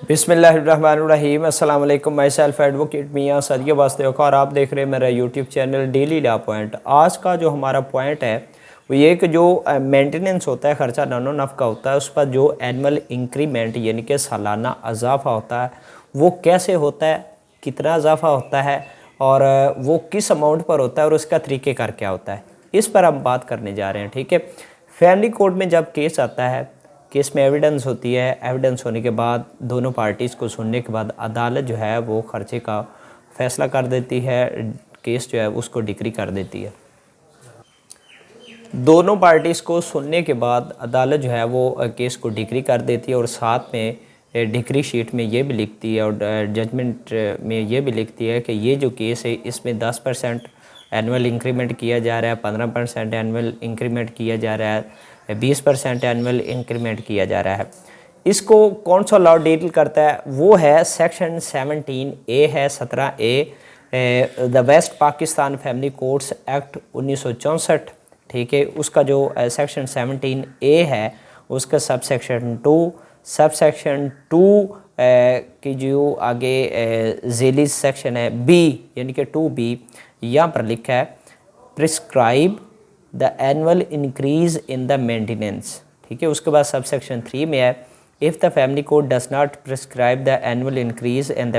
बिस्मिल्लाहिर्रहमानिर्रहीम। अस्सलाम वालेकुम। माई सेल्फ एडवोकेट मियाँ सदिया वास्तव और आप देख रहे हैं मेरा YouTube channel daily law point. आज का जो हमारा पॉइंट है वो ये कि जो मेंटेनेंस होता है, ख़र्चा नानो नफ़का होता है, उस पर जो एनुअल इंक्रीमेंट यानी कि सालाना इजाफा होता है वो कैसे होता है, कितना इजाफा होता है और वो किस अमाउंट पर होता है और उसका तरीक़ेकार क्या होता है, इस पर हम बात करने जा रहे हैं। ठीक है। फैमिली कोर्ट में जब केस आता है, केस में एविडेंस होती है, एविडेंस होने के बाद दोनों पार्टीज़ को सुनने के बाद अदालत जो है वो ख़र्चे का फ़ैसला कर देती है, केस जो है उसको डिक्री कर देती है। दोनों पार्टीज़ को सुनने के बाद अदालत जो है वो केस को डिक्री कर देती है और साथ में डिक्री शीट में ये भी लिखती है और जजमेंट में ये भी लिखती है कि ये जो केस है इसमें 10% एनुअल इंक्रीमेंट किया जा रहा है, 15% एनुअल इंक्रीमेंट किया जा रहा है, 20% एनुअल इंक्रीमेंट किया जा रहा है। इसको कौन सा लॉ डील करता है? वो है सेक्शन 17A है, 17A the west Pakistan family courts act 1964। ठीक है। उसका जो सेक्शन 17A है उसका सब सेक्शन 2 की जो आगे झेली सेक्शन है बी यानी कि 2B, यहाँ पर लिखा है prescribe the annual increase in the maintenance. ठीक है। उसके बाद सब सेक्शन 3 में है if the family code does not prescribe the annual increase in the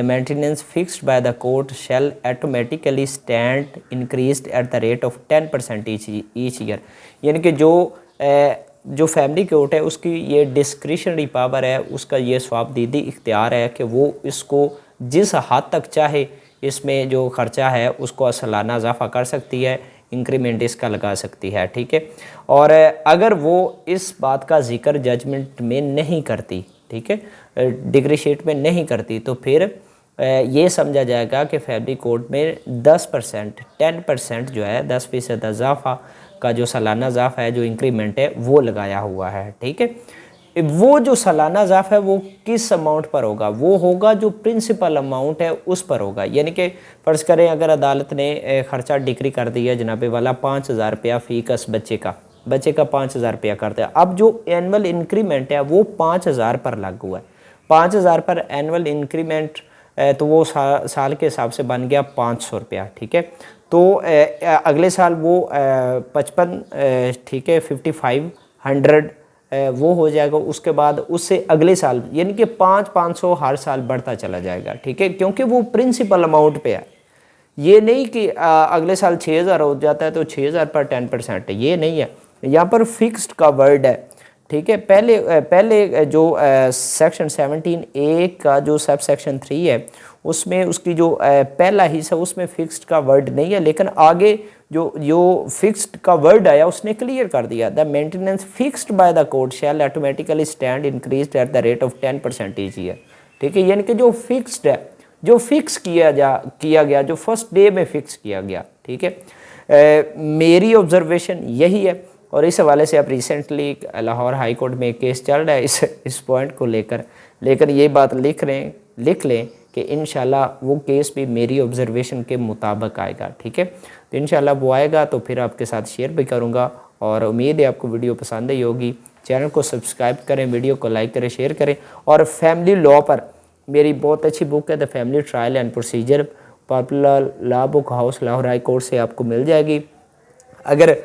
maintenance fixed by the court shell automatically stand increased at the rate of 10% each year. यानी कि जो family court है उसकी ये discretionary power है, उसका ये स्वाबदीदी इख्तियार है कि वो इसको जिस हद तक चाहे इसमें जो ख़र्चा है उसको सालाना इजाफा कर सकती है, इंक्रीमेंट इसका लगा सकती है। ठीक है। और अगर वो इस बात का जिक्र जजमेंट में नहीं करती, ठीक है, डिक्री शीट में नहीं करती, तो फिर ये समझा जाएगा कि फैमिली कोर्ट में 10% जो है 10% इजाफा का जो सालाना इजाफा है, जो इंक्रीमेंट है वो लगाया हुआ है। ठीक है। वो जो सालाना इजाफा है वो किस अमाउंट पर होगा? वो होगा जो प्रिंसिपल अमाउंट है उस पर होगा। यानी कि फ़र्ज़ करें अगर अदालत ने ख़र्चा डिक्री कर दिया जनाबे वाला 5,000 रुपया फ़ीस बच्चे का 5,000 रुपया करते हैं। अब जो एनुअल इंक्रीमेंट है वो 5,000 पर लागू है। 5,000 पर एनुअल इंक्रीमेंट तो वो साल के हिसाब से बन गया 500 रुपया। ठीक है। तो अगले साल वो 55, ठीक है, 5500 वो हो जाएगा। उसके बाद उससे अगले साल यानी कि 500 हर साल बढ़ता चला जाएगा। ठीक है। क्योंकि वो प्रिंसिपल अमाउंट पे है। ये नहीं कि अगले साल 6,000 हो जाता है तो 6,000 पर 10% है, ये नहीं है। यहाँ पर फिक्स्ड का वर्ड है। ठीक है। पहले जो सेक्शन 17A का जो सब सेक्शन 3 है उसमें उसकी जो पहला हिस्सा उसमें फिक्स्ड का वर्ड नहीं है, लेकिन आगे जो फिक्स्ड का वर्ड आया उसने क्लियर कर दिया the maintenance fixed by the court shell automatically stand increased at the rate of 10% each year. ठीक है। यानी कि जो फिक्स्ड है, जो फिक्स किया गया, जो फर्स्ट डे में फिक्स किया गया। ठीक है। मेरी ऑब्जर्वेशन यही है और इस हवाले से अब रिसेंटली लाहौर हाई कोर्ट में एक केस चल रहा है इस पॉइंट को लेकर ये बात लिख लें कि इंशाल्लाह वो केस भी मेरी ऑब्जर्वेशन के मुताबिक आएगा। ठीक है। तो इंशाल्लाह वो आएगा तो फिर आपके साथ शेयर भी करूँगा और उम्मीद है आपको वीडियो पसंद आई होगी। चैनल को सब्सक्राइब करें, वीडियो को लाइक करें, शेयर करें। और फैमिली लॉ पर मेरी बहुत अच्छी बुक है the family trial and procedure, popular law book house Lahore high court से आपको मिल जाएगी। अगर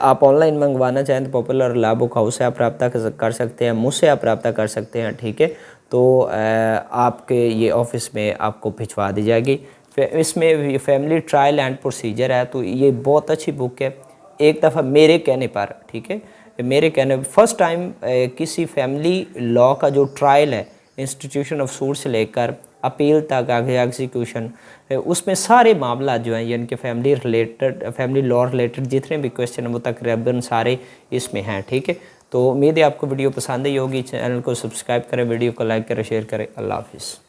आप ऑनलाइन मंगवाना चाहें तो पॉपुलर लॉ बुक हाउस से आप रब्ता कर सकते हैं, मुझसे आप रब्ता कर सकते हैं। ठीक है। तो आपके ये ऑफिस में आपको भिजवा दी जाएगी। इसमें फैमिली ट्रायल एंड प्रोसीजर है, तो ये बहुत अच्छी बुक है। एक दफ़ा मेरे कहने पर, ठीक है, मेरे कहने फर्स्ट टाइम किसी फैमिली लॉ का जो ट्रायल है इंस्टीट्यूशन ऑफ सूट से लेकर अपील तक आगे एग्जीक्यूशन, उसमें सारे मामला जो हैं यानी कि फैमिली लॉ रिलेटेड जितने भी क्वेश्चन हैं वो तकरीबन सारे इसमें हैं। ठीक है। तो उम्मीद है आपको वीडियो पसंद ही होगी। चैनल को सब्सक्राइब करें, वीडियो को लाइक करें, शेयर करें। अल्लाह हाफिज़।